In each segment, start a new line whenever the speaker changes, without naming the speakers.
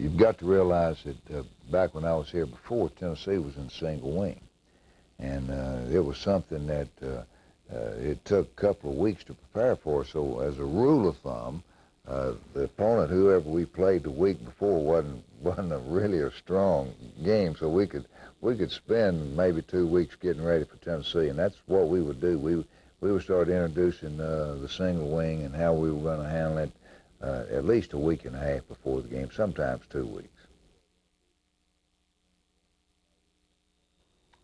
you've got to realize that back when I was here before, Tennessee was in single wing. And it was something that it took a couple of weeks to prepare for. So as a rule of thumb, the opponent, whoever we played the week before, wasn't really a strong game. So we could spend maybe 2 weeks getting ready for Tennessee, and that's what we would do. We would start introducing the single wing and how we were going to handle it at least a week and a half before the game, sometimes 2 weeks.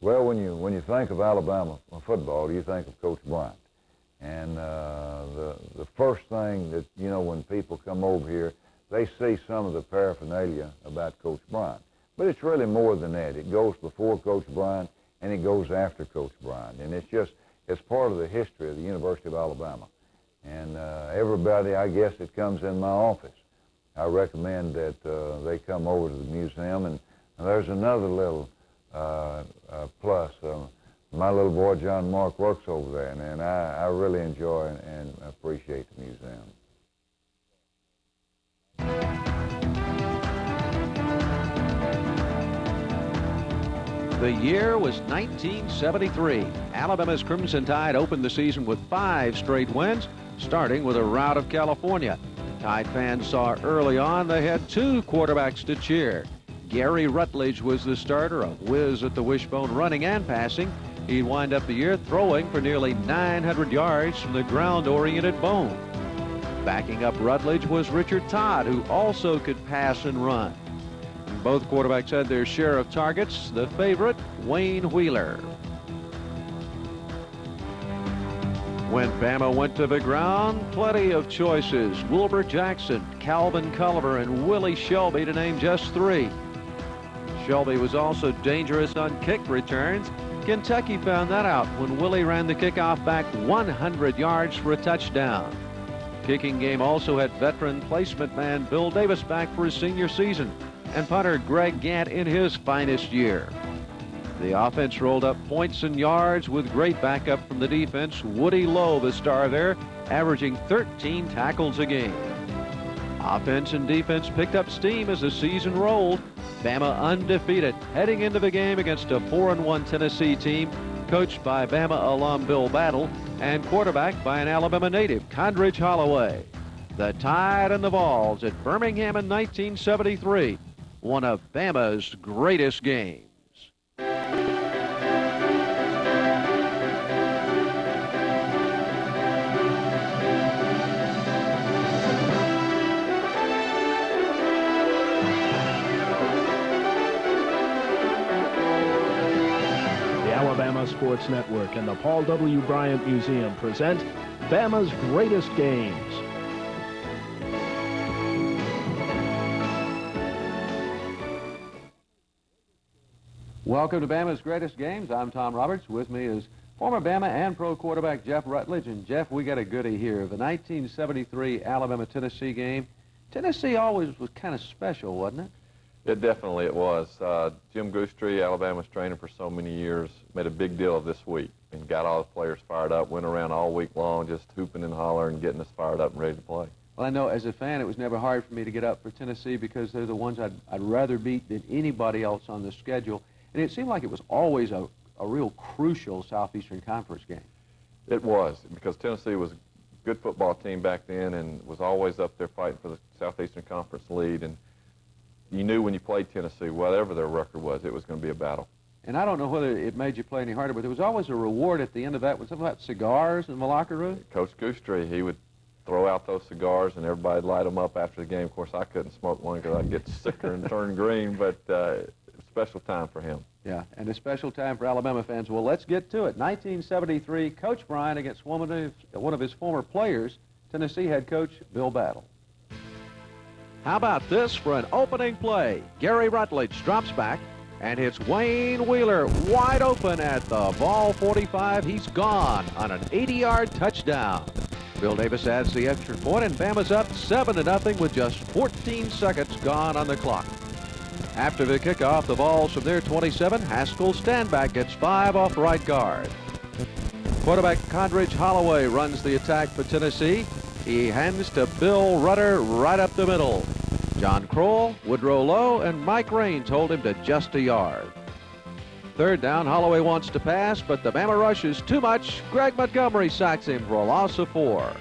Well, when you think of Alabama football, you think of Coach Bryant. And the first thing that, you know, when people come over here, they see some of the paraphernalia about Coach Bryant. But it's really more than that. It goes before Coach Bryant, and it goes after Coach Bryant. And it's part of the history of the University of Alabama. And everybody, I guess, that comes in my office, I recommend that they come over to the museum. And there's another little plus. My little boy, John Mark, works over there, and I really enjoy and appreciate the museum.
The year was 1973. Alabama's Crimson Tide opened the season with 5 straight wins, starting with a rout of California. Tide fans saw early on they had 2 quarterbacks to cheer. Gary Rutledge was the starter, a whiz at the wishbone, running and passing. He'd wind up the year throwing for nearly 900 yards from the ground-oriented bone. Backing up Rutledge was Richard Todd, who also could pass and run. Both quarterbacks had their share of targets. The favorite, Wayne Wheeler. When Bama went to the ground, plenty of choices. Wilbur Jackson, Calvin Culliver, and Willie Shelby, to name just 3. Shelby was also dangerous on kick returns. Kentucky found that out when Willie ran the kickoff back 100 yards for a touchdown. Kicking game also had veteran placement man Bill Davis back for his senior season, and punter Greg Gant in his finest year. The offense rolled up points and yards with great backup from the defense. Woody Lowe, the star there, averaging 13 tackles a game. Offense and defense picked up steam as the season rolled. Bama undefeated, heading into the game against a 4-1 Tennessee team coached by Bama alum Bill Battle and quarterbacked by an Alabama native, Condridge Holloway. The Tide and the Vols at Birmingham in 1973, one of Bama's greatest games.
Alabama Sports Network and the Paul W. Bryant Museum present Bama's Greatest Games.
Welcome to Bama's Greatest Games. I'm Tom Roberts. With me is former Bama and pro quarterback Jeff Rutledge. And Jeff, we got a goodie here. The 1973 Alabama-Tennessee game. Tennessee always was kind of special, wasn't it?
It definitely was. Jim Goostree, Alabama's trainer for so many years, made a big deal of this week and got all the players fired up, went around all week long just hooping and hollering, getting us fired up and ready to play.
Well, I know as a fan it was never hard for me to get up for Tennessee because they're the ones I'd rather beat than anybody else on the schedule. And it seemed like it was always a real crucial Southeastern Conference game.
It was, because Tennessee was a good football team back then and was always up there fighting for the Southeastern Conference lead. And you knew when you played Tennessee, whatever their record was, it was going to be a battle.
And I don't know whether it made you play any harder, but there was always a reward at the end of that. Was something about cigars in the locker room?
Coach Goostree, he would throw out those cigars and everybody would light them up after the game. Of course, I couldn't smoke one because I'd get sicker and turn green, but special time for him.
Yeah, and a special time for Alabama fans. Well, let's get to it. 1973, Coach Bryant against one of his former players, Tennessee head coach Bill Battle. How about this for an opening play? Gary Rutledge drops back and hits Wayne Wheeler wide open at the ball 45. He's gone on an 80-yard touchdown. Bill Davis adds the extra point, and Bama's up 7-0 with just 14 seconds gone on the clock. After the kickoff, the Vols from their 27, Haskell Standback gets 5 off right guard. Quarterback Condridge Holloway runs the attack for Tennessee. He hands to Bill Rudder right up the middle. John Kroll, Woodrow Lowe, and Mike Raines hold him to just a yard. Third down, Holloway wants to pass, but the Bama rush is too much. Greg Montgomery sacks him for a loss of 4.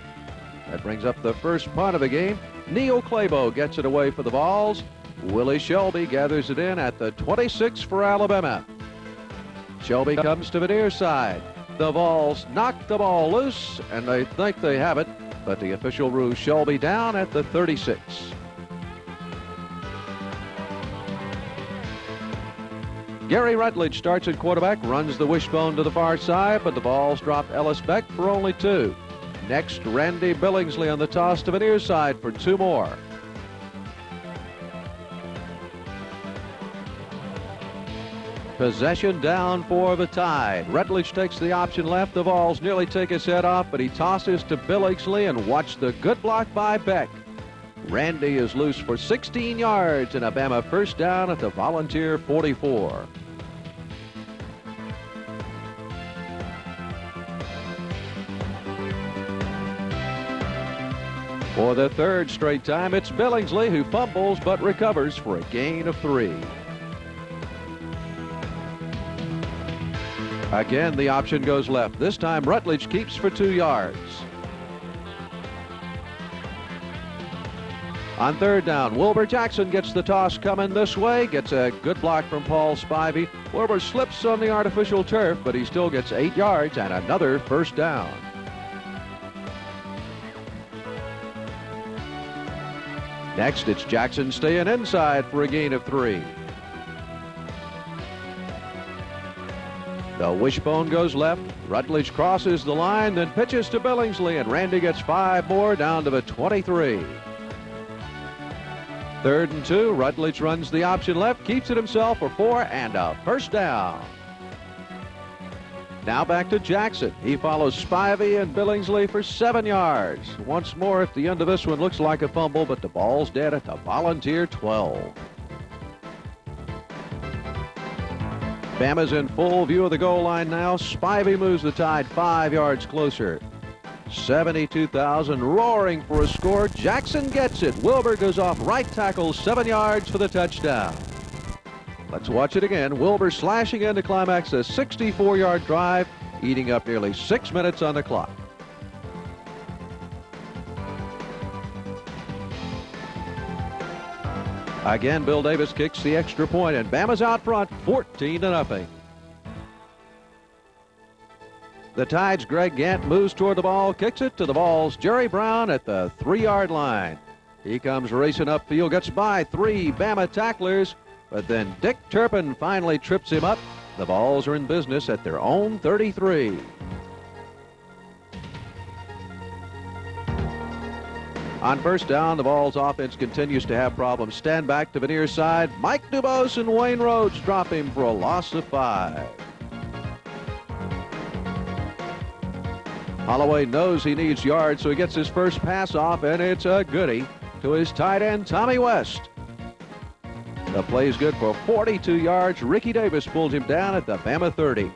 That brings up the first punt of the game. Neil Clabo gets it away for the Vols. Willie Shelby gathers it in at the 26 for Alabama. Shelby comes to the near side. The Vols knock the ball loose, and they think they have it, but the official rules Shelby down at the 36. Gary Rutledge starts at quarterback, runs the wishbone to the far side, but the Vols drop Ellis Beck for only 2. Next, Randy Billingsley on the toss to the near side for 2 more. Possession down for the Tide. Rutledge takes the option left. The Vols nearly take his head off, but he tosses to Billingsley, and watch the good block by Beck. Randy is loose for 16 yards and a Bama first down at the Volunteer 44. For the third straight time, it's Billingsley who fumbles but recovers for a gain of 3. Again, the option goes left. This time, Rutledge keeps for 2 yards. On third down, Wilbur Jackson gets the toss coming this way, gets a good block from Paul Spivey. Wilbur slips on the artificial turf, but he still gets 8 yards and another first down. Next, it's Jackson staying inside for a gain of 3. The wishbone goes left. Rutledge crosses the line, then pitches to Billingsley, and Randy gets 5 more down to the 23. Third and 2, Rutledge runs the option left, keeps it himself for 4 and a first down. Now back to Jackson. He follows Spivey and Billingsley for 7 yards. Once more at the end of this one, looks like a fumble, but the ball's dead at the Volunteer 12. Bama's in full view of the goal line now. Spivey moves the Tide 5 yards closer. 72,000 roaring for a score. Jackson gets it. Wilbur goes off right tackle, 7 yards for the touchdown. Let's watch it again. Wilbur slashing in to climax a 64-yard drive, eating up nearly 6 minutes on the clock. Again, Bill Davis kicks the extra point, and Bama's out front, 14-0. The Tide's Greg Gant moves toward the ball, kicks it to the Vols' Jerry Brown at the 3-yard line. He comes racing upfield, gets by 3 Bama tacklers, but then Dick Turpin finally trips him up. The Vols are in business at their own 33. On first down, the Vols offense continues to have problems. Stand back to the near side. Mike Dubose and Wayne Rhodes drop him for a loss of 5. Holloway knows he needs yards, so he gets his first pass off, and it's a goodie to his tight end, Tommy West. The play's good for 42 yards. Ricky Davis pulls him down at the Bama 30.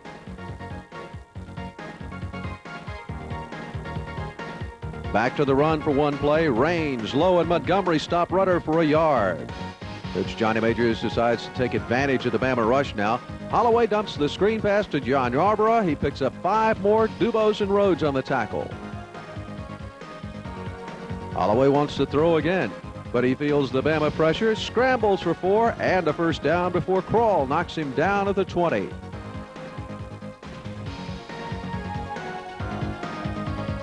Back to the run for one play. Raines, Lowe, and Montgomery stop Rudder for a yard. Coach Johnny Majors decides to take advantage of the Bama rush now. Holloway dumps the screen pass to John Yarborough. He picks up 5 more. Dubose and Rhodes on the tackle. Holloway wants to throw again, but he feels the Bama pressure, scrambles for 4 and a first down before Kroll knocks him down at the 20.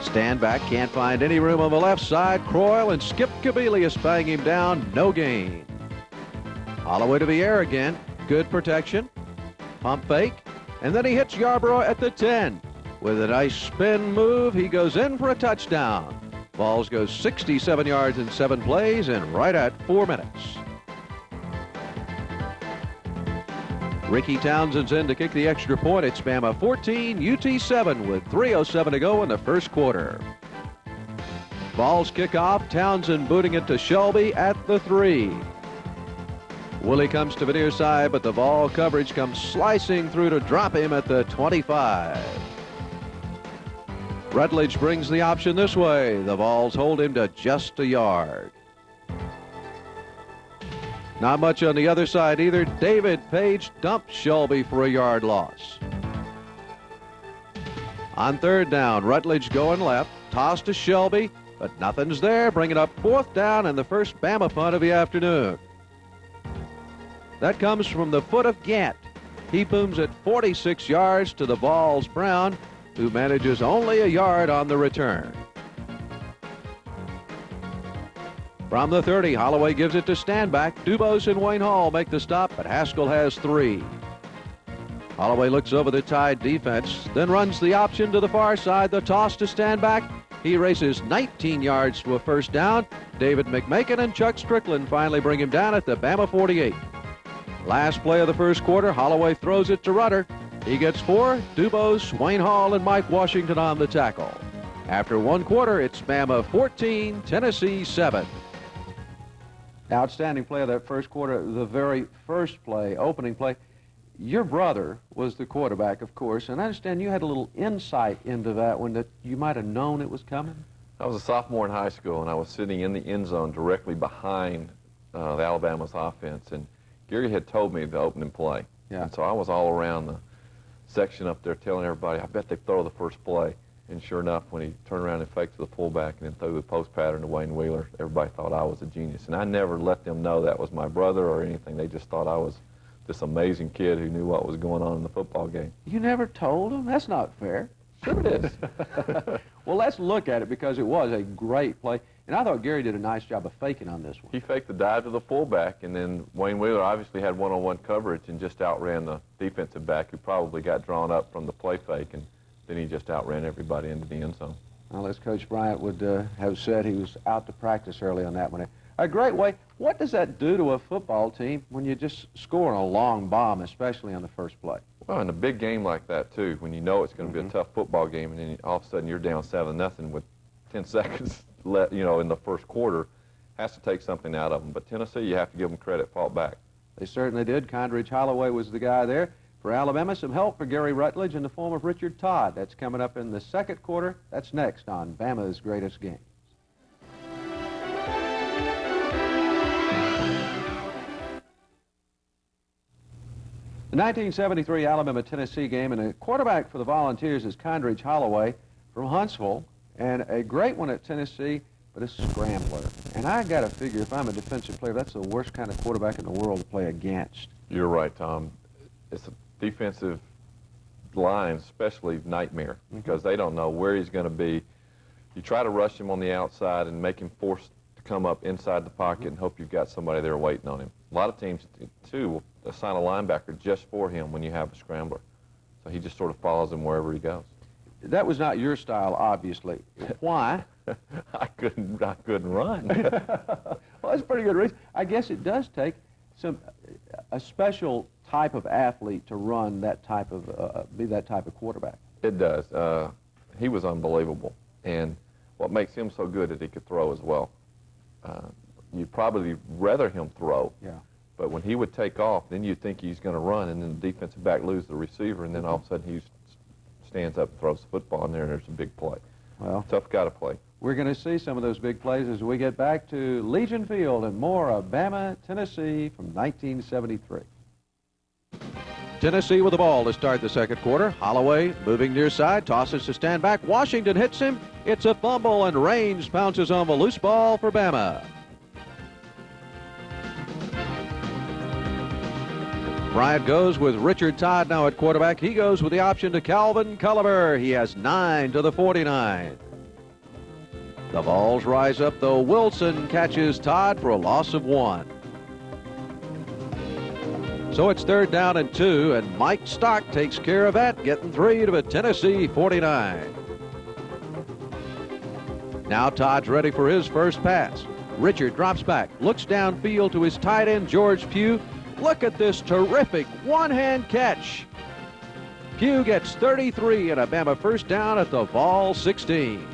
Stand back, can't find any room on the left side. Croyle and Skip Kabilius bang him down, no gain. Holloway to the air again, good protection. Pump fake, and then he hits Yarborough at the 10. With a nice spin move, he goes in for a touchdown. Vols goes 67 yards in 7 plays and right at 4 minutes. Ricky Townsend's in to kick the extra point. It's Bama 14, UT 7 with 3:07 to go in the first quarter. Vols kick off. Townsend booting it to Shelby at the 3. Willie comes to the near side, but the Vol coverage comes slicing through to drop him at the 25. Rutledge brings the option this way. The Vols hold him to just a yard. Not much on the other side either. David Page dumps Shelby for a yard loss. On third down, Rutledge going left. Toss to Shelby, but nothing's there. Bringing up fourth down and the first Bama punt of the afternoon. That comes from the foot of Gant. He booms it 46 yards to the Vols' Brown, who manages only a yard on the return. From the 30, Holloway gives it to Standback. Dubose and Wayne Hall make the stop, but Haskell has 3. Holloway looks over the Tide defense, then runs the option to the far side. The toss to Standback. He races 19 yards to a first down. David McMakin and Chuck Strickland finally bring him down at the Bama 48. Last play of the first quarter, Holloway throws it to Rutter. He gets 4. Dubose, Wayne Hall, and Mike Washington on the tackle. After one quarter, it's Bama 14, Tennessee 7. Outstanding play of that first quarter, the very first play, opening play. Your brother was the quarterback, of course, and I understand you had a little insight into that one, that you might have known it was coming.
I was a sophomore in high school, and I was sitting in the end zone directly behind the Alabama's offense, and Gary had told me the opening play.
Yeah.
And so I was all around the section up there telling everybody, I bet they throw the first play. And sure enough, when he turned around and faked to the fullback and then threw the post pattern to Wayne Wheeler, everybody thought I was a genius. And I never let them know that was my brother or anything. They just thought I was this amazing kid who knew what was going on in the football game.
You never told them? That's not fair. Sure it is. Well, let's look at it, because it was a great play. And I thought Gary did a nice job of faking on this one.
He faked the dive to the fullback, and then Wayne Wheeler obviously had one-on-one coverage and just outran the defensive back, who probably got drawn up from the play fake, and then he just outran everybody into the end zone.
Well, as Coach Bryant would have said, he was out to practice early on that one. A great way. What does that do to a football team when you just score on a long bomb, especially on the first play?
Well, in a big game like that, too, when you know it's going to be a tough football game, and then all of a sudden you're down 7-0 with 10 seconds left, in the first quarter, has to take something out of them. But Tennessee, you have to give them credit, fought back.
They certainly did. Condridge Holloway was the guy there. For Alabama, some help for Gary Rutledge in the form of Richard Todd. That's coming up in the second quarter. That's next on Bama's Greatest Game. The 1973 Alabama-Tennessee game, and a quarterback for the Volunteers is Condridge Holloway from Huntsville, and a great one at Tennessee, but a scrambler. And I got to figure, if I'm a defensive player, that's the worst kind of quarterback in the world to play against.
You're right, Tom. It's a defensive line, especially nightmare, because they don't know where he's going to be. You try to rush him on the outside and make him forced to come up inside the pocket and hope you've got somebody there waiting on him. A lot of teams, too, will assign a linebacker just for him when you have a scrambler. So he just sort of follows him wherever he goes.
That was not your style, obviously. Why?
I couldn't run.
Well, that's a pretty good reason. I guess it does take a special type of athlete to run that type of, be that type of quarterback.
It does. He was unbelievable. And what makes him so good is he could throw as well. You'd probably rather him throw.
Yeah.
But when he would take off, then you'd think he's going to run, and then the defensive back loses the receiver, and then all of a sudden he stands up and throws the football in there, and there's a big play.
Well,
Tough guy to play.
we're going to see some of those big plays as we get back to Legion Field and more of Bama, Tennessee from 1973. Tennessee with the ball to start the second quarter. Holloway moving near side, tosses to Standback. Washington hits him. It's a fumble, and Raines pounces on the loose ball for Bama. Bryant goes with Richard Todd now at quarterback. He goes with the option to Calvin Culliver. He has 9 to the 49. The Vols rise up, though. Wilson catches Todd for a loss of 1. So it's 3rd down and 2, and Mike Stock takes care of that, getting 3 to the Tennessee 49. Now Todd's ready for his first pass. Richard drops back, looks downfield to his tight end, George Pugh. Look at this terrific one-hand catch. Pugh gets 33 and a Bama first down at the Vol 16.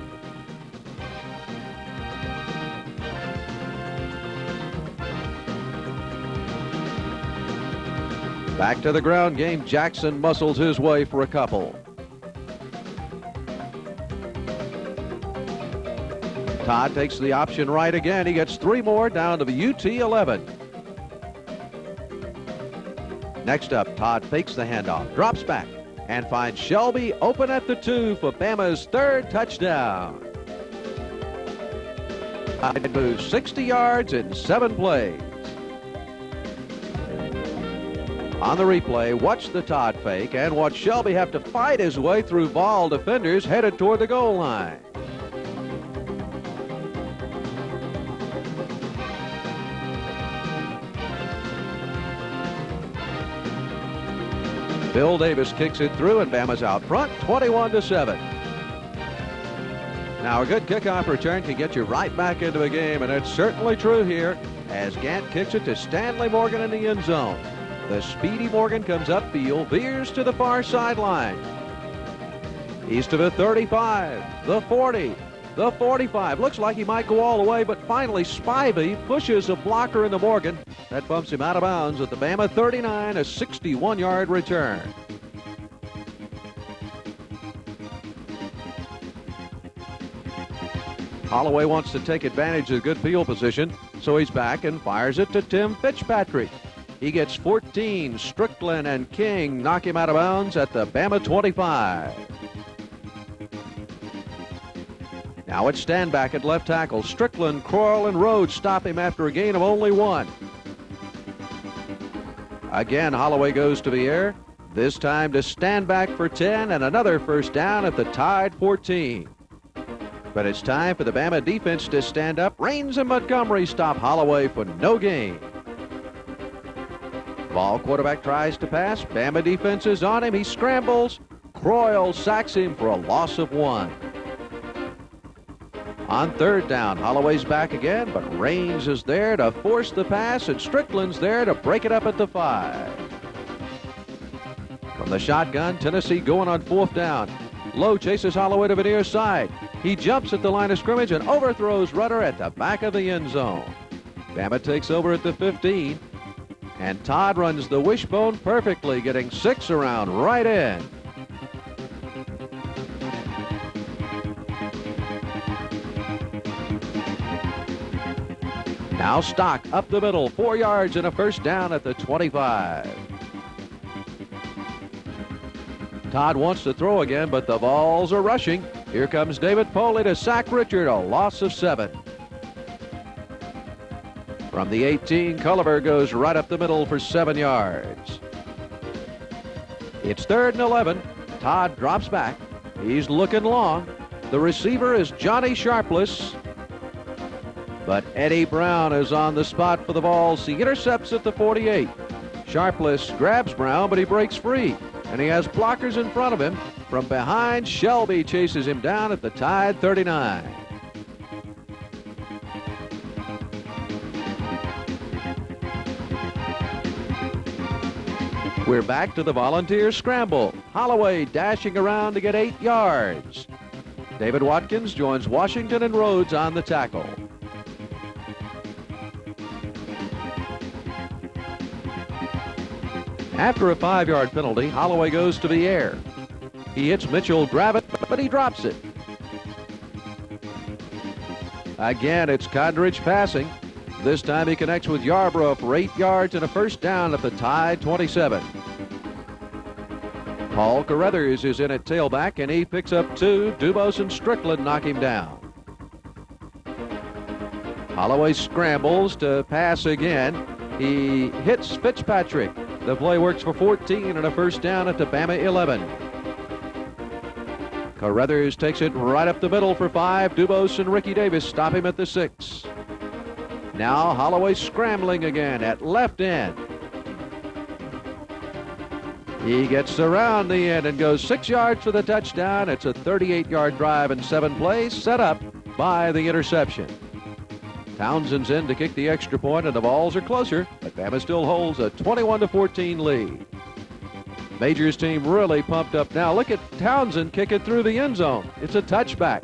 Back to the ground game. Jackson muscles his way for a couple. Todd takes the option right again. He gets 3 more down to the UT 11. Next up, Todd fakes the handoff, drops back, and finds Shelby open at the 2 for Bama's 3rd touchdown. It moves 60 yards in 7 plays. On the replay, watch the Todd fake and watch Shelby have to fight his way through Vol defenders headed toward the goal line. Bill Davis kicks it through and Bama's out front, 21-7. Now a good kickoff return can get you right back into the game, and it's certainly true here as Gant kicks it to Stanley Morgan in the end zone. The speedy Morgan comes upfield, veers to the far sideline. He's to the 35, the 40, the 45. Looks like he might go all the way, but finally Spivey pushes a blocker into Morgan. That bumps him out of bounds at the Bama 39, a 61-yard return. Holloway wants to take advantage of good field position, so he's back and fires it to Tim Fitzpatrick. He gets 14. Strickland and King knock him out of bounds at the Bama 25. Now it's Stanback at left tackle. Strickland, Croyle, and Rhodes stop him after a gain of only 1. Again, Holloway goes to the air, this time to Stanback for 10 and another first down at the tied 14. But it's time for the Bama defense to stand up. Raines and Montgomery stop Holloway for no gain. Ball quarterback tries to pass. Bama defense is on him. He scrambles. Croyle sacks him for a loss of 1. On 3rd down, Holloway's back again, but Raines is there to force the pass, and Strickland's there to break it up at the 5. From the shotgun, Tennessee going on 4th down. Lowe chases Holloway to the near side. He jumps at the line of scrimmage and overthrows Rudder at the back of the end zone. Bama takes over at the 15, and Todd runs the wishbone perfectly, getting 6 around right in. Now Stock up the middle, 4 yards and a first down at the 25. Todd wants to throw again, but the Vols are rushing. Here comes David Foley to sack Richard, a loss of 7. From the 18, Culliver goes right up the middle for 7 yards. It's 3rd and 11. Todd drops back. He's looking long. The receiver is Johnny Sharpless. But Eddie Brown is on the spot for the Vols. He intercepts at the 48. Sharpless grabs Brown, but he breaks free. And he has blockers in front of him. From behind, Shelby chases him down at the tied 39. We're back to the Volunteer scramble. Holloway dashing around to get 8 yards. David Watkins joins Washington and Rhodes on the tackle. After a 5-yard penalty, Holloway goes to the air. He hits Mitchell Gravitt, but he drops it. Again, it's Condridge passing. This time he connects with Yarbrough for 8 yards and a first down at the tied 27. Paul Carruthers is in at tailback, and he picks up 2. Dubose and Strickland knock him down. Holloway scrambles to pass again. He hits Fitzpatrick. The play works for 14 and a first down at the Bama 11. Carruthers takes it right up the middle for 5. Dubose and Ricky Davis stop him at the 6. Now Holloway scrambling again at left end. He gets around the end and goes 6 yards for the touchdown. It's a 38-yard drive in 7 plays, set up by the interception. Townsend's in to kick the extra point, and the Vols are closer, but Bama still holds a 21-14 lead. Major's team really pumped up now. Look at Townsend kick it through the end zone. It's a touchback.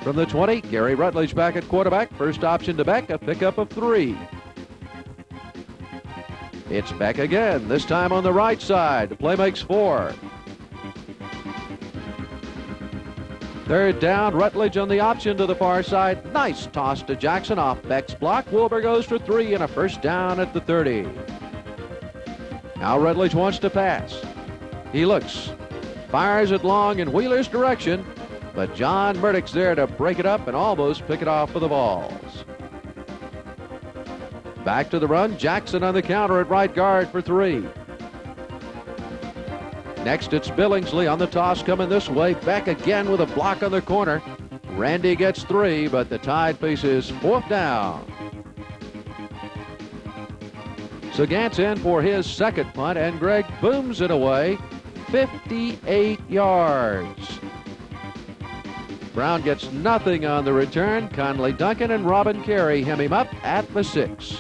From the 20, Gary Rutledge back at quarterback. First option to Beck, a pickup of 3. It's Beck again, this time on the right side. The play makes 4. 3rd down, Rutledge on the option to the far side. Nice toss to Jackson off Beck's block. Wilbur goes for 3 and a first down at the 30. Now Rutledge wants to pass. He looks, fires it long in Wheeler's direction, but John Murdoch's there to break it up and almost pick it off for the Vols. Back to the run, Jackson on the counter at right guard for 3. Next it's Billingsley on the toss coming this way. Beck again with a block on the corner. Randy gets 3, but the Tide faces 4th down. So Gantz in for his second punt, and Gregg booms it away 58 yards. Brown gets nothing on the return. Conley Duncan and Robin Carey hem him up at the 6.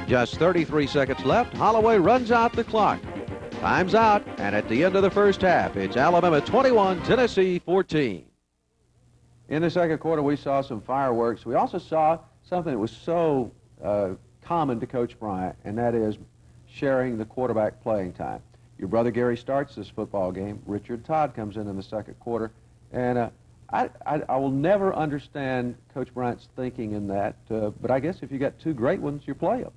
Just 33 seconds left. Holloway runs out the clock. Time's out, and at the end of the first half, it's Alabama 21, Tennessee 14. In the second quarter, we saw some fireworks. We also saw something that was so common to Coach Bryant, and that is sharing the quarterback playing time. Your brother Gary starts this football game. Richard Todd comes in the second quarter, and I will never understand Coach Bryant's thinking in that, but I guess if you got 2 great ones, you play them.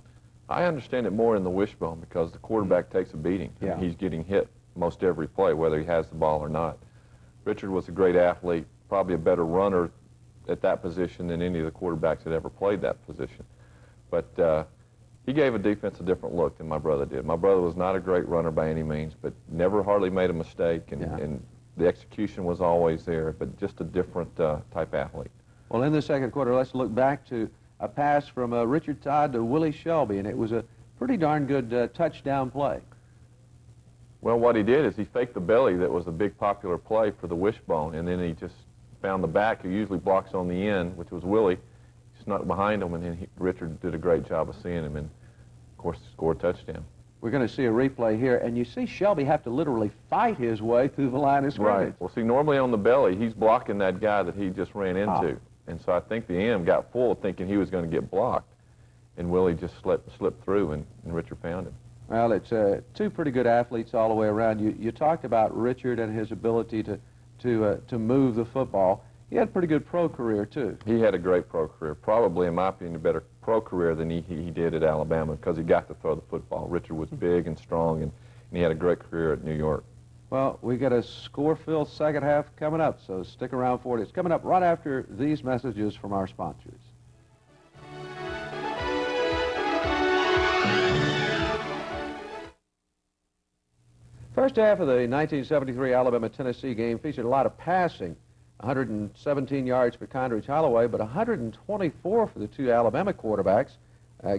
I understand it more in the wishbone because the quarterback takes a beating.
Yeah.
He's getting hit most every play, whether he has the ball or not. Richard was a great athlete, probably a better runner at that position than any of the quarterbacks that ever played that position. But he gave a defense a different look than my brother did. My brother was not a great runner by any means, but never hardly made a mistake, and the execution was always there, but just a different type athlete.
Well, in the second quarter, let's look back to a pass from Richard Todd to Willie Shelby, and it was a pretty darn good touchdown play.
Well, what he did is he faked the belly that was a big popular play for the wishbone, and then he just found the back who usually blocks on the end, which was Willie, snuck behind him, and then Richard did a great job of seeing him and, of course, scored a touchdown.
We're going to see a replay here, and you see Shelby have to literally fight his way through the line of scrimmage.
Right. Well, see, normally on the belly, he's blocking that guy that he just ran into. And so I think the end got full thinking he was going to get blocked, and Willie just slipped through, and Richard found him.
Well, it's 2 pretty good athletes all the way around. You talked about Richard and his ability to move the football. He had a pretty good pro career, too.
He had a great pro career, probably, in my opinion, a better pro career than he did at Alabama because he got to throw the football. Richard was big and strong, and he had a great career at New York.
Well, we got a score-filled second half coming up, so stick around for it. It's coming up right after these messages from our sponsors. First half of the 1973 Alabama-Tennessee game featured a lot of passing. 117 yards for Condredge Holloway, but 124 for the 2 Alabama quarterbacks.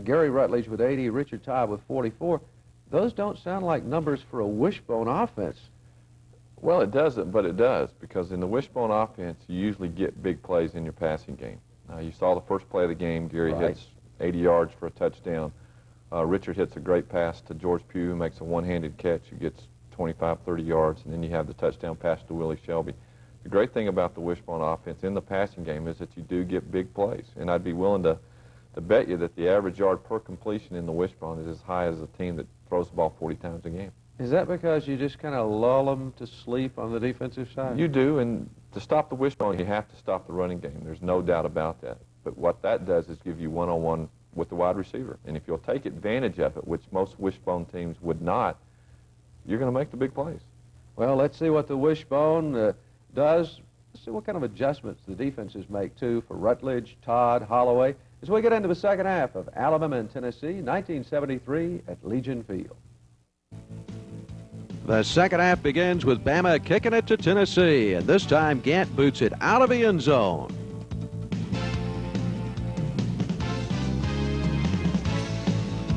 Gary Rutledge with 80, Richard Todd with 44. Those don't sound like numbers for a wishbone offense.
Well, it doesn't, but it does, because in the wishbone offense, you usually get big plays in your passing game. You saw the first play of the game. Gary hits 80 yards for a touchdown. Richard hits a great pass to George Pugh, who makes a one-handed catch, who gets 25, 30 yards, and then you have the touchdown pass to Willie Shelby. The great thing about the wishbone offense in the passing game is that you do get big plays, and I'd be willing to bet you that the average yard per completion in the wishbone is as high as a team that throws the ball 40 times a game.
Is that because you just kind of lull them to sleep on the defensive side?
You do, and to stop the wishbone, you have to stop the running game. There's no doubt about that. But what that does is give you one-on-one with the wide receiver. And if you'll take advantage of it, which most wishbone teams would not, you're going to make the big plays.
Well, let's see what the wishbone does. Let's see what kind of adjustments the defenses make, too, for Rutledge, Todd, Holloway, as we get into the second half of Alabama and Tennessee, 1973 at Legion Field. The second half begins with Bama kicking it to Tennessee, and this time Gant boots it out of the end zone.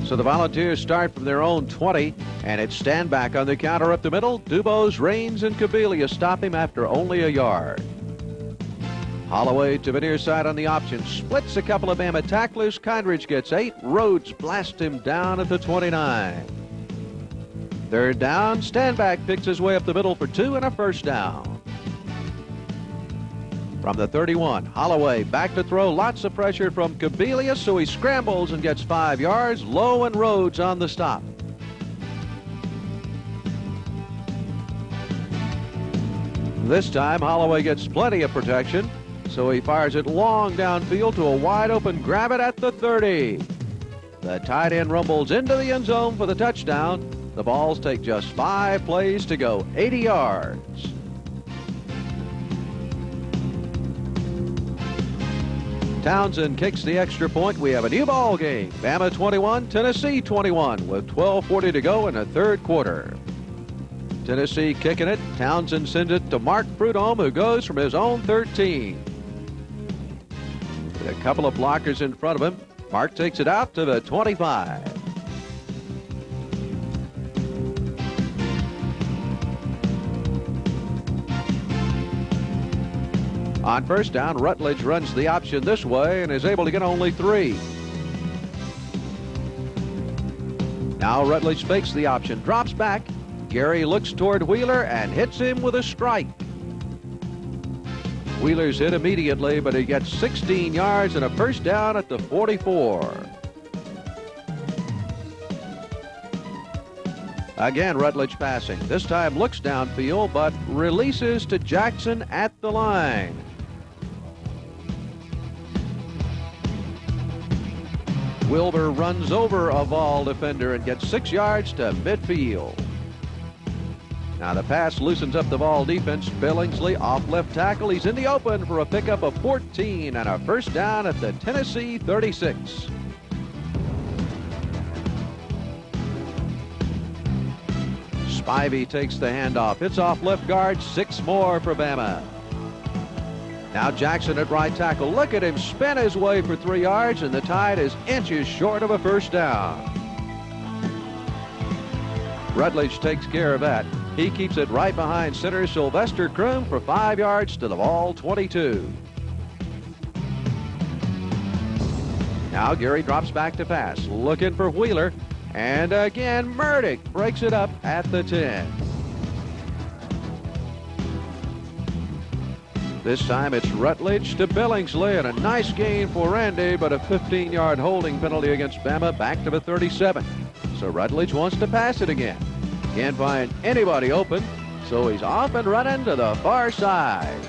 So the Volunteers start from their own 20, and it's stand back on the counter up the middle. Dubose, Raines, and Kabelia stop him after only a yard. Holloway to the near side on the option, splits a couple of Bama tacklers. Condredge gets 8. Rhodes blasts him down at the 29. Third down, Standback picks his way up the middle for 2 and a first down. From the 31, Holloway back to throw. Lots of pressure from Kabelia, so he scrambles and gets 5 yards. Lowe and Rhodes on the stop. This time, Holloway gets plenty of protection, so he fires it long downfield to a wide open grab it at the 30. The tight end rumbles into the end zone for the touchdown. The Vols take just 5 plays to go 80 yards. Townsend kicks the extra point. We have a new ball game. Bama 21, Tennessee 21 with 12:40 to go in the third quarter. Tennessee kicking it. Townsend sends it to Mark Prudhomme, who goes from his own 13. With a couple of blockers in front of him, Mark takes it out to the 25. On first down, Rutledge runs the option this way and is able to get only 3. Now Rutledge fakes the option, drops back. Gary looks toward Wheeler and hits him with a strike. Wheeler's hit immediately, but he gets 16 yards and a first down at the 44. Again, Rutledge passing. This time looks downfield, but releases to Jackson at the line. Wilbur runs over a Vol defender and gets 6 yards to midfield. Now the pass loosens up the Vol defense. Billingsley off left tackle. He's in the open for a pickup of 14 and a first down at the Tennessee 36. Spivey takes the handoff. It's off left guard. 6 more for Bama. Now Jackson at right tackle. Look at him spin his way for 3 yards, and the Tide is inches short of a first down. Rutledge takes care of that. He keeps it right behind center Sylvester Kroom for 5 yards to the Vol 22. Now Gary drops back to pass, looking for Wheeler, and again Murdoch breaks it up at the 10. This time it's Rutledge to Billingsley, and a nice gain for Randy, but a 15-yard holding penalty against Bama back to the 37. So Rutledge wants to pass it again. Can't find anybody open, so he's off and running to the far side.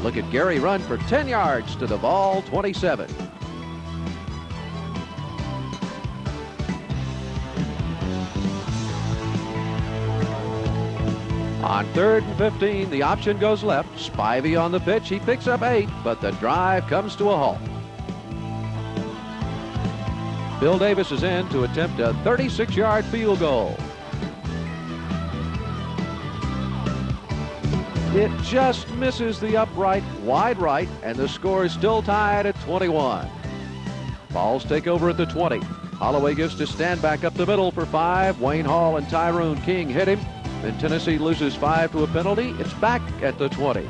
Look at Gary run for 10 yards to the Vol 27. On 3rd and 15, the option goes left. Spivey on the pitch. He picks up 8, but the drive comes to a halt. Bill Davis is in to attempt a 36-yard field goal. It just misses the upright, wide right, and the score is still tied at 21. Vols take over at the 20. Holloway gives to Standback up the middle for 5. Wayne Hall and Tyrone King hit him. Then Tennessee loses 5 to a penalty. It's back at the 20.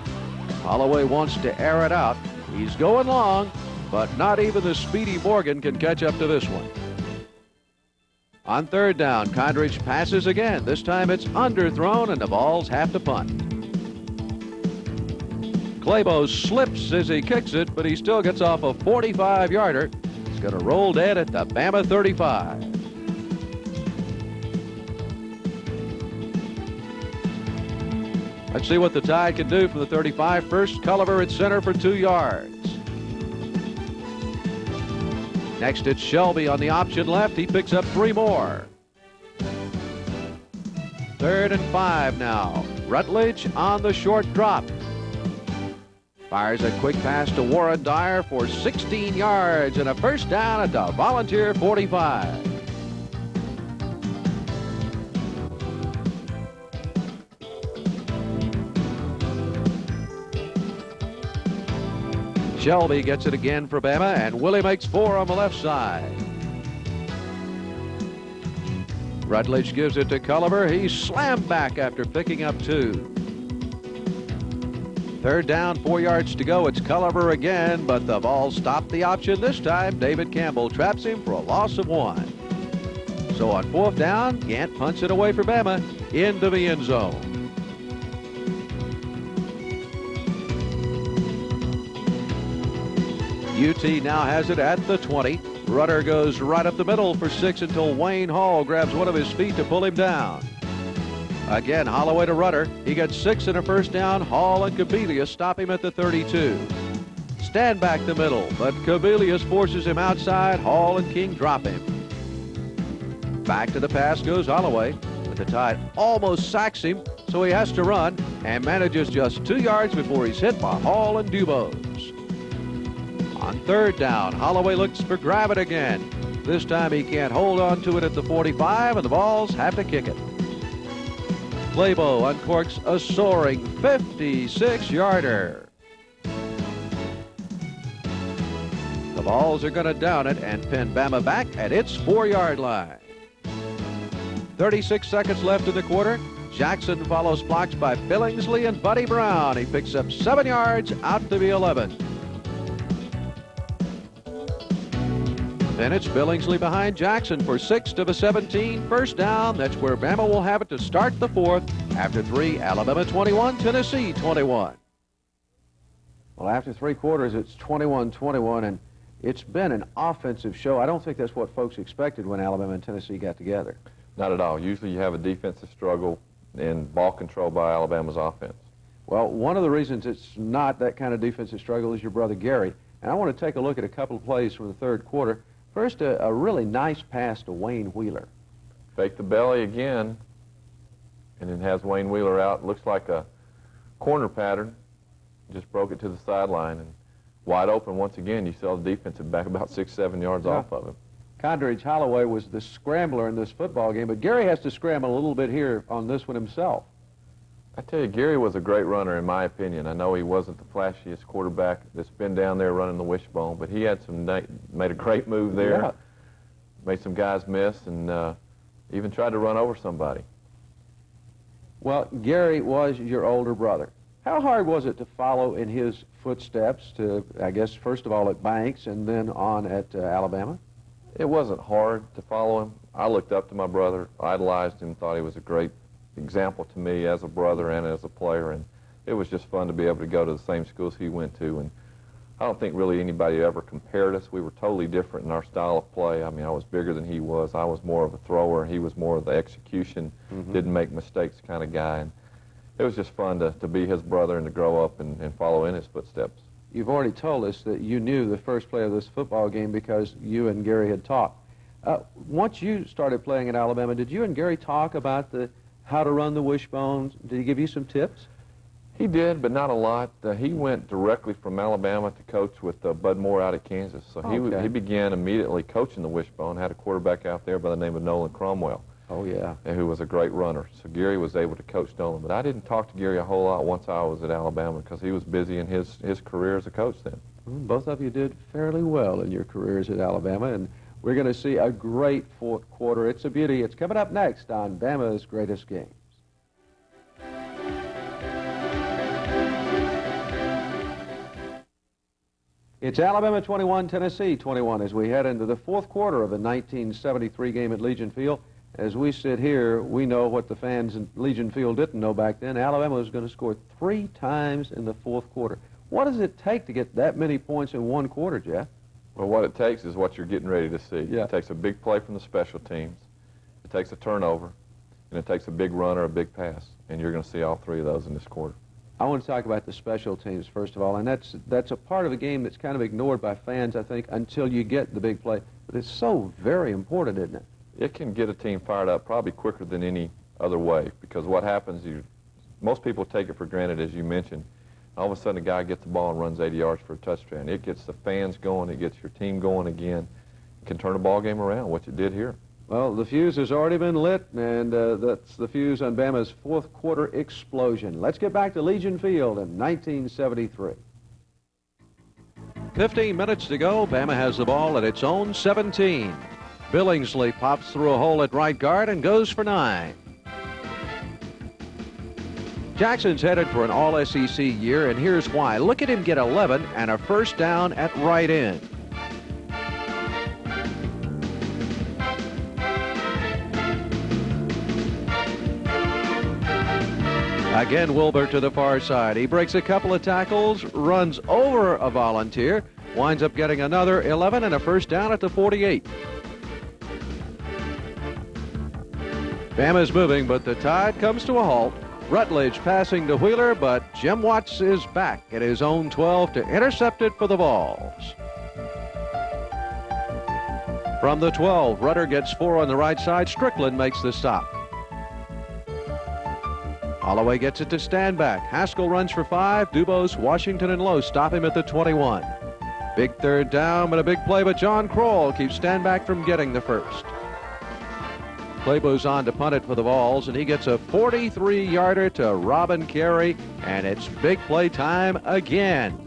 Holloway wants to air it out. He's going long, but not even the speedy Morgan can catch up to this one. On 3rd down, Condridge passes again. This time it's underthrown, and the Vols have to punt. Clabo slips as he kicks it, but he still gets off a 45-yarder. He's going to roll dead at the Bama 35. Let's see what the Tide can do from the 35. First, Culliver at center for 2 yards. Next, it's Shelby on the option left. He picks up 3 more. 3rd and 5 now. Rutledge on the short drop. Fires a quick pass to Warren Dyer for 16 yards and a first down at the Volunteer 45. Shelby gets it again for Bama, and Willie makes 4 on the left side. Rutledge gives it to Culliver. He's slammed back after picking up 2. 3rd down, 4 yards to go. It's Culliver again, but the Vols stop the option this time. David Campbell traps him for a loss of 1. So on 4th down, Gant punts it away for Bama into the end zone. UT now has it at the 20. Rudder goes right up the middle for 6 until Wayne Hall grabs one of his feet to pull him down. Again, Holloway to Rudder. He gets 6 and a first down. Hall and Kobelius stop him at the 32. Stand back the middle, but Kobelius forces him outside. Hall and King drop him. Back to the pass goes Holloway, but the Tide almost sacks him, so he has to run and manages just 2 yards before he's hit by Hall and Dubose. On third down, Holloway looks for grab it again. This time he can't hold on to it at the 45, and the Vols have to kick it. Claybo uncorks a soaring 56-yarder. The Vols are going to down it and pin Bama back at its 4-yard line. 36 seconds left in the quarter. Jackson follows blocks by Billingsley and Buddy Brown. He picks up 7 yards out to the 11. Then it's Billingsley behind Jackson for 6 to the 17. First down. That's where Bama will have it to start the fourth. After 3, Alabama 21, Tennessee 21. Well, after 3 quarters, it's 21-21, and it's been an offensive show. I don't think that's what folks expected when Alabama and Tennessee got together.
Not at all. Usually you have a defensive struggle and ball control by Alabama's offense.
Well, one of the reasons it's not that kind of defensive struggle is your brother Gary. And I want to take a look at a couple of plays from the third quarter. First, a really nice pass to Wayne Wheeler.
Fake the belly again, and then has Wayne Wheeler out. Looks like a corner pattern. Just broke it to the sideline, and wide open once again. You saw the defensive back about 6-7 yards off of him.
Condridge Holloway was the scrambler in this football game, but Gary has to scramble a little bit here on this one himself.
I tell you, Gary was a great runner, in my opinion. I know he wasn't the flashiest quarterback that's been down there running the wishbone, but he had made a great move there.
Yeah.
Made some guys miss, and even tried to run over somebody.
Well, Gary was your older brother. How hard was it to follow in his footsteps to, I guess, first of all at Banks and then on at Alabama?
It wasn't hard to follow him. I looked up to my brother, idolized him, thought he was a great example to me as a brother and as a player, and it was just fun to be able to go to the same schools he went to. And I don't think really anybody ever compared us. We were totally different in our style of play. I mean, I was bigger than he was. I was more of a thrower. He was more of the execution, didn't make mistakes kind of guy. And it was just fun to be his brother and to grow up and follow in his footsteps.
You've already told us that you knew the first play of this football game because you and Gary had talked. Once you started playing at Alabama, did you and Gary talk about how to run the wishbones? Did he give you some tips?
He did, but not a lot. He went directly from Alabama to coach with Bud Moore out of Kansas. So he began immediately coaching the wishbone, had a quarterback out there by the name of Nolan Cromwell.
Oh, yeah.
Who was a great runner. So Gary was able to coach Nolan. But I didn't talk to Gary a whole lot once I was at Alabama because he was busy in his career as a coach then.
Both of you did fairly well in your careers at Alabama, and we're going to see a great fourth quarter. It's a beauty. It's coming up next on Bama's Greatest Games. It's Alabama 21, Tennessee 21 as we head into the fourth quarter of the 1973 game at Legion Field. As we sit here, we know what the fans in Legion Field didn't know back then. Alabama was going to score 3 times in the fourth quarter. What does it take to get that many points in one quarter, Jeff?
Well, what it takes is what you're getting ready to see.
Yeah.
It takes a big play from the special teams. It takes a turnover. And it takes a big run or a big pass. And you're going to see all 3 of those in this quarter.
I want to talk about the special teams, first of all. And that's a part of the game that's kind of ignored by fans, I think, until you get the big play. But it's so very important, isn't it?
It can get a team fired up probably quicker than any other way, because what happens, most people take it for granted, as you mentioned. All of a sudden, a guy gets the ball and runs 80 yards for a touchdown. It gets the fans going. It gets your team going again. It can turn a ball game around, which it did here.
Well, the fuse has already been lit, and that's the fuse on Bama's fourth quarter explosion. Let's get back to Legion Field in 1973. 15 minutes to go. Bama has the ball at its own 17. Billingsley pops through a hole at right guard and goes for 9. Jackson's headed for an all-SEC year, and here's why. Look at him get 11 and a first down at right end. Again, Wilbur to the far side. He breaks a couple of tackles, runs over a volunteer, winds up getting another 11 and a first down at the 48. Bama's moving, but the Tide comes to a halt. Rutledge passing to Wheeler, but Jim Watts is back at his own 12 to intercept it for the Vols. From the 12, Rudder gets 4 on the right side. Strickland makes the stop. Holloway gets it to Standback. Haskell runs for 5. Dubose, Washington, and Lowe stop him at the 21. Big third down, but a big play, but John Kroll keeps Standback from getting the first. Claybo's on to punt it for the Vols, and he gets a 43-yarder to Robin Carey, and it's big play time again.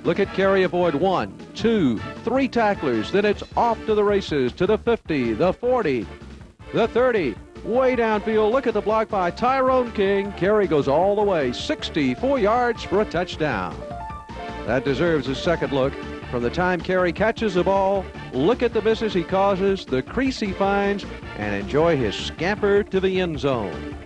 Look at Carey avoid 1, 2, 3 tacklers. Then it's off to the races to the 50, the 40, the 30. Way downfield. Look at the block by Tyrone King. Carey goes all the way, 64 yards for a touchdown. That deserves a second look. From the time Carey catches the ball, look at the misses he causes, the crease he finds, and enjoy his scamper to the end zone.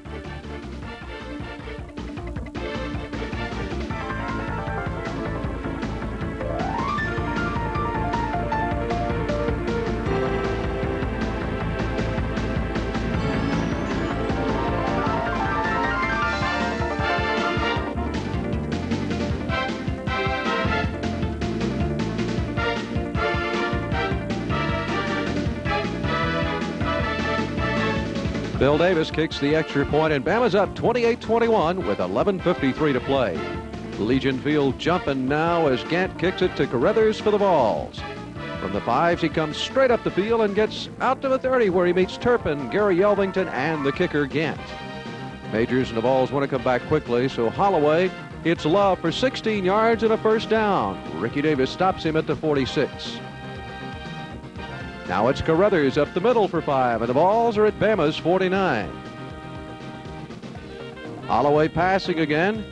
Bill Davis kicks the extra point, and Bama's up 28-21 with 11:53 to play. Legion Field jumping now as Gant kicks it to Carruthers for the Vols. From the 5s, he comes straight up the field and gets out to the 30, where he meets Turpin, Gary Yelvington, and the kicker Gant. Majors and the Vols want to come back quickly, so Holloway hits Love for 16 yards and a first down. Ricky Davis stops him at the 46. Now it's Carruthers up the middle for 5, and the Vols are at Bama's 49. Holloway passing again,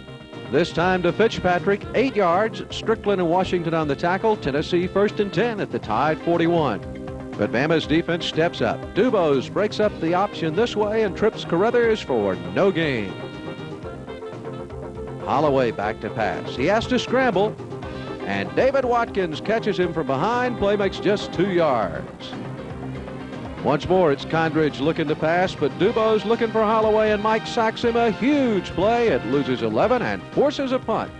this time to Fitzpatrick, 8 yards. Strickland and Washington on the tackle. Tennessee 1st and 10 at the tied 41. But Bama's defense steps up. Dubose breaks up the option this way and trips Carruthers for no gain. Holloway back to pass. He has to scramble, and David Watkins catches him from behind. Play makes just 2 yards. Once more, it's Condridge looking to pass, but Dubose looking for Holloway, and Mike sacks him. A huge play. It loses 11 and forces a punt.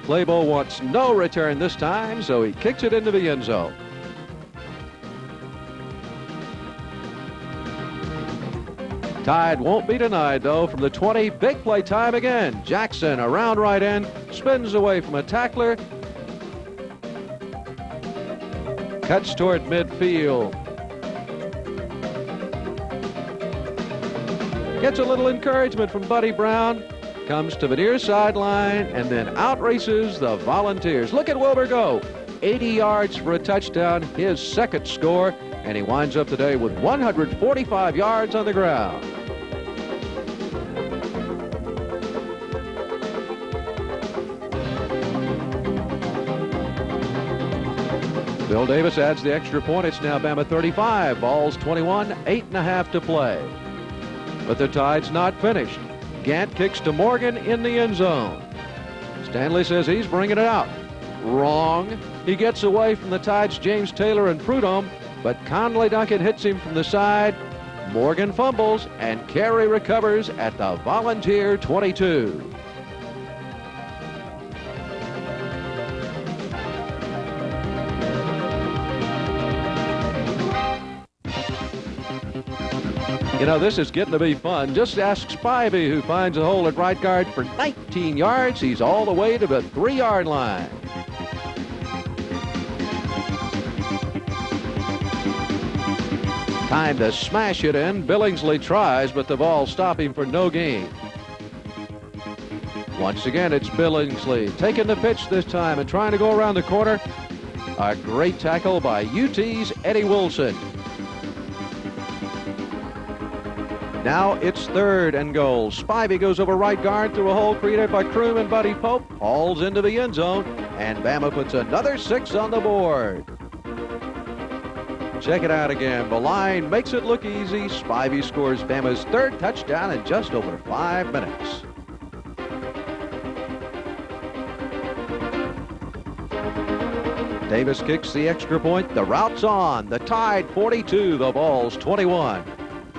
Claybo wants no return this time, so he kicks it into the end zone. Tide won't be denied, though. From the 20, big play time again. Jackson around right end, spins away from a tackler, cuts toward midfield. Gets a little encouragement from Buddy Brown, comes to the near sideline, and then out races the Volunteers. Look at Wilbur go. 80 yards for a touchdown, his second score, and he winds up today with 145 yards on the ground. Bill Davis adds the extra point. It's now Bama 35, Vols 21, 8.5 to play. But the Tide's not finished. Gant kicks to Morgan in the end zone. Stanley says he's bringing it out. Wrong. He gets away from the Tide's James Taylor and Prudhomme, but Conley Duncan hits him from the side. Morgan fumbles, and Carey recovers at the Volunteer 22. You know, this is getting to be fun. Just ask Spivey, who finds a hole at right guard for 19 yards. He's all the way to the 3-yard line. Time to smash it in. Billingsley tries, but the Vols stop him for no gain. Once again, it's Billingsley taking the pitch this time and trying to go around the corner. A great tackle by UT's Eddie Wilson. Now it's 3rd and goal. Spivey goes over right guard through a hole created by Kroom and Buddy Pope. Hauls into the end zone, and Bama puts another 6 on the board. Check it out again. The line makes it look easy. Spivey scores Bama's 3rd touchdown in just over 5 minutes. Davis kicks the extra point. The route's on. The Tide 42, the Vols 21.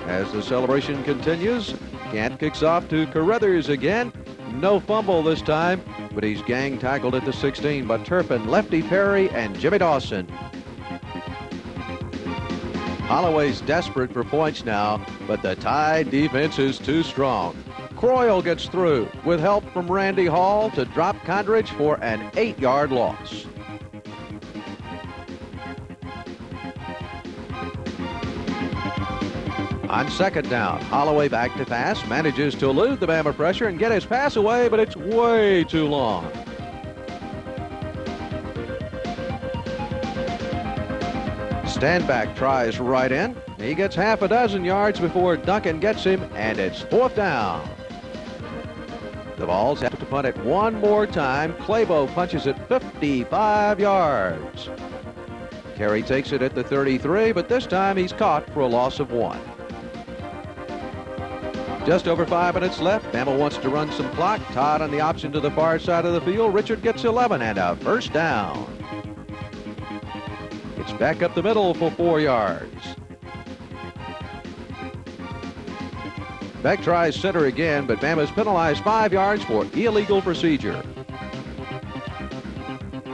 As the celebration continues, Gant kicks off to Carruthers again. No fumble this time, but he's gang tackled at the 16 by Turpin, Lefty Perry, and Jimmy Dawson. Holloway's desperate for points now, but the Tide defense is too strong. Croyle gets through with help from Randy Hall to drop Condridge for an 8-yard loss. On second down, Holloway back to pass, manages to elude the Bama pressure and get his pass away, but it's way too long. Standback tries right in. He gets half a dozen yards before Duncan gets him, and it's 4th down. The Vols have to punt it one more time. Clabo punches it 55 yards. Carey takes it at the 33, but this time he's caught for a loss of 1. Just over 5 minutes left. Bama wants to run some clock. Todd on the option to the far side of the field. Richard gets 11 and a first down. It's back up the middle for 4 yards. Beck tries center again, but Bama's penalized 5 yards for illegal procedure.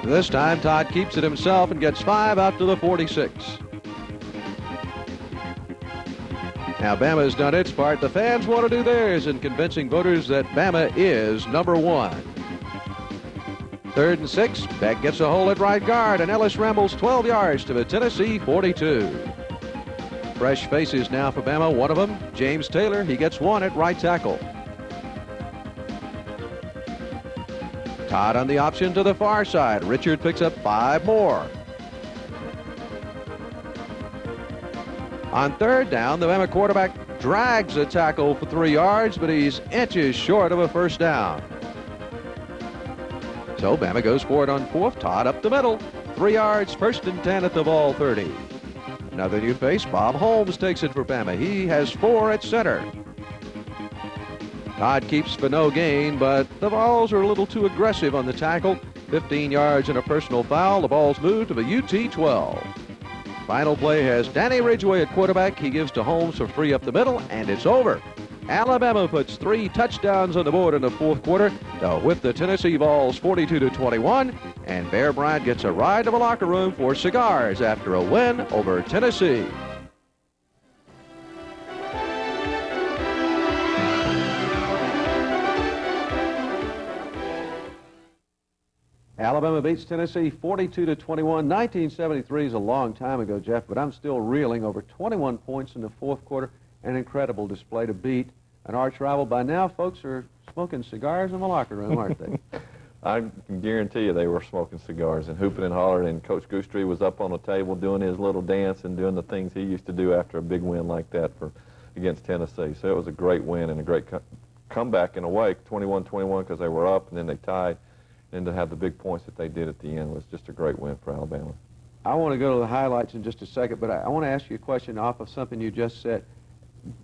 This time, Todd keeps it himself and gets 5 out to the 46. Now, Bama has done its part. The fans want to do theirs in convincing voters that Bama is number 1. 3rd and 6. Beck gets a hole at right guard, and Ellis rambles 12 yards to the Tennessee 42. Fresh faces now for Bama. One of them, James Taylor. He gets 1 at right tackle. Todd on the option to the far side. Richard picks up 5 more. On 3rd down, the Bama quarterback drags a tackle for 3 yards, but he's inches short of a first down. So Bama goes for it on 4th. Todd up the middle. 3 yards, 1st and 10 at the Vol 30. Another new face, Bob Holmes takes it for Bama. He has 4 at center. Todd keeps for no gain, but the Vols are a little too aggressive on the tackle. 15 yards and a personal foul. The Vols move to the UT 12. Final play has Danny Ridgway at quarterback. He gives to Holmes for 3 up the middle, and it's over. Alabama puts 3 touchdowns on the board in the 4th quarter to whip the Tennessee Vols 42-21, and Bear Bryant gets a ride to the locker room for cigars after a win over Tennessee. Alabama beats Tennessee 42-21. 1973 is a long time ago, Jeff, but I'm still reeling. Over 21 points in the 4th quarter. An incredible display to beat an arch rival. By now, folks are smoking cigars in the locker room, aren't they?
I can guarantee you they were smoking cigars and hooping and hollering, and Coach Goostree was up on the table doing his little dance and doing the things he used to do after a big win like that against Tennessee. So it was a great win and a great comeback in a way, 21-21, because they were up and then they tied. And to have the big points that they did at the end was just a great win for Alabama.
I want to go to the highlights in just a second, but I want to ask you a question off of something you just said.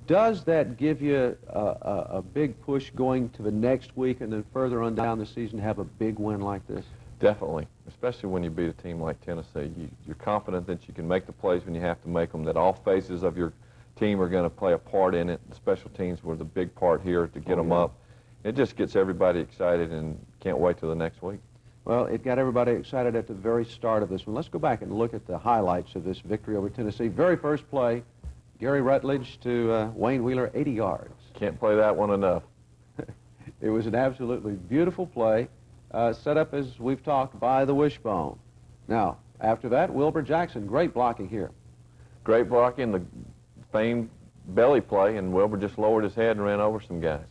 Does that give you a big push going to the next week and then further on down the season have a big win like this?
Definitely, especially when you beat a team like Tennessee. You're confident that you can make the plays when you have to make them, that all phases of your team are going to play a part in it. The special teams were the big part here to get them up. It just gets everybody excited and can't wait till the next week.
Well, it got everybody excited at the very start of this one. Let's go back and look at the highlights of this victory over Tennessee. Very first play, Gary Rutledge to Wayne Wheeler, 80 yards.
Can't play that one enough.
It was an absolutely beautiful play, set up, as we've talked, by the wishbone. Now, after that, Wilbur Jackson, great blocking here.
Great blocking, the famed belly play, and Wilbur just lowered his head and ran over some guys.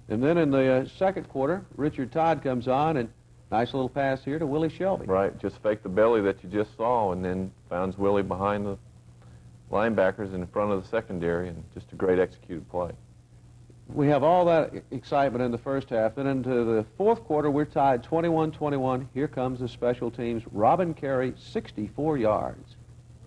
And then in the 2nd quarter, Richard Todd comes on, and nice little pass here to Willie Shelby.
Right, just fake the belly that you just saw, and then finds Willie behind the linebackers in front of the secondary, and just a great executed play.
We have all that excitement in the first half. Then into the 4th quarter, we're tied 21-21. Here comes the special teams. Robin Carey, 64 yards.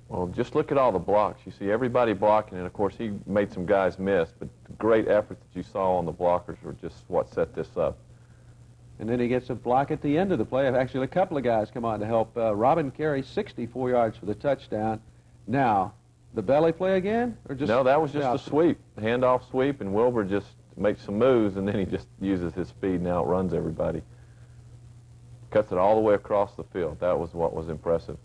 Well, just look at all the blocks. You see everybody blocking, and of course he made some guys miss, but the great effort that you saw on the blockers were just what set this up.
And then he gets a block at the end of the play. Actually, a couple of guys come on to help. Robin Carey, 64 yards for the touchdown. Now, the belly play again? Or just
no, that was just a sweep, handoff sweep, and Wilbur just makes some moves, and then he just uses his speed and outruns everybody. Cuts it all the way across the field. That was what was impressive.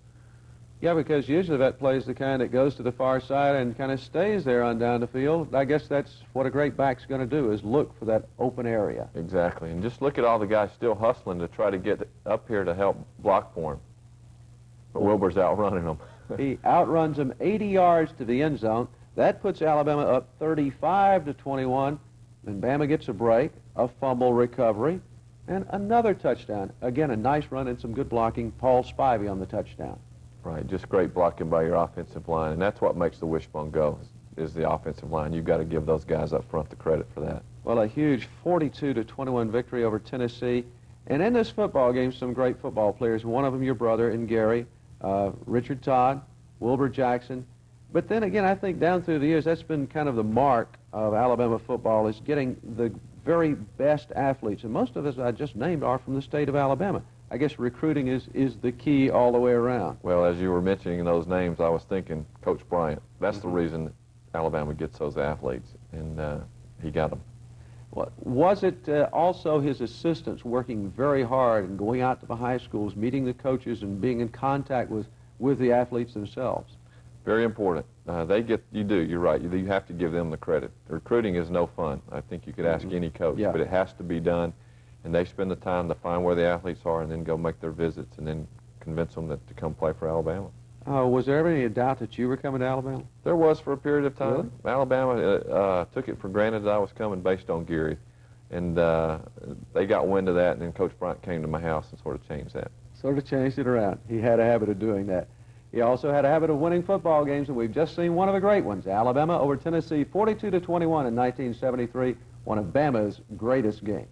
Yeah, because usually that play is the kind that goes to the far side and kind of stays there on down the field. I guess that's what a great back's going to do, is look for that open area.
Exactly. And just look at all the guys still hustling to try to get up here to help block for him. But Wilbur's outrunning them.
He outruns them 80 yards to the end zone. That puts Alabama up 35-21. Then Bama gets a break, a fumble recovery, and another touchdown. Again, a nice run and some good blocking. Paul Spivey on the touchdown.
Right, just great blocking by your offensive line, and that's what makes the wishbone go, is the offensive line. You've got to give those guys up front the credit for that.
Well, a huge 42-21 victory over Tennessee. And in this football game, some great football players. One of them, your brother in Gary, Richard Todd, Wilbur Jackson. But then again, I think down through the years, that's been kind of the mark of Alabama football, is getting the very best athletes. And most of us I just named are from the state of Alabama. I guess recruiting is the key all the way around.
Well, as you were mentioning those names, I was thinking Coach Bryant. That's the reason Alabama gets those athletes, and he got them.
Well, was it also his assistants working very hard and going out to the high schools, meeting the coaches and being in contact with the athletes themselves?
Very important. You're right. You have to give them the credit. Recruiting is no fun. I think you could ask any coach, but it has to be done. And they spend the time to find where the athletes are and then go make their visits and then convince them to come play for Alabama.
Was there ever any doubt that you were coming to Alabama?
There was for a period of time.
Really?
Alabama took it for granted that I was coming based on Geary. And they got wind of that, and then Coach Bryant came to my house and sort of changed that.
Sort of changed it around. He had a habit of doing that. He also had a habit of winning football games, and we've just seen one of the great ones. Alabama over Tennessee, 42-21 in 1973, one of Bama's greatest games.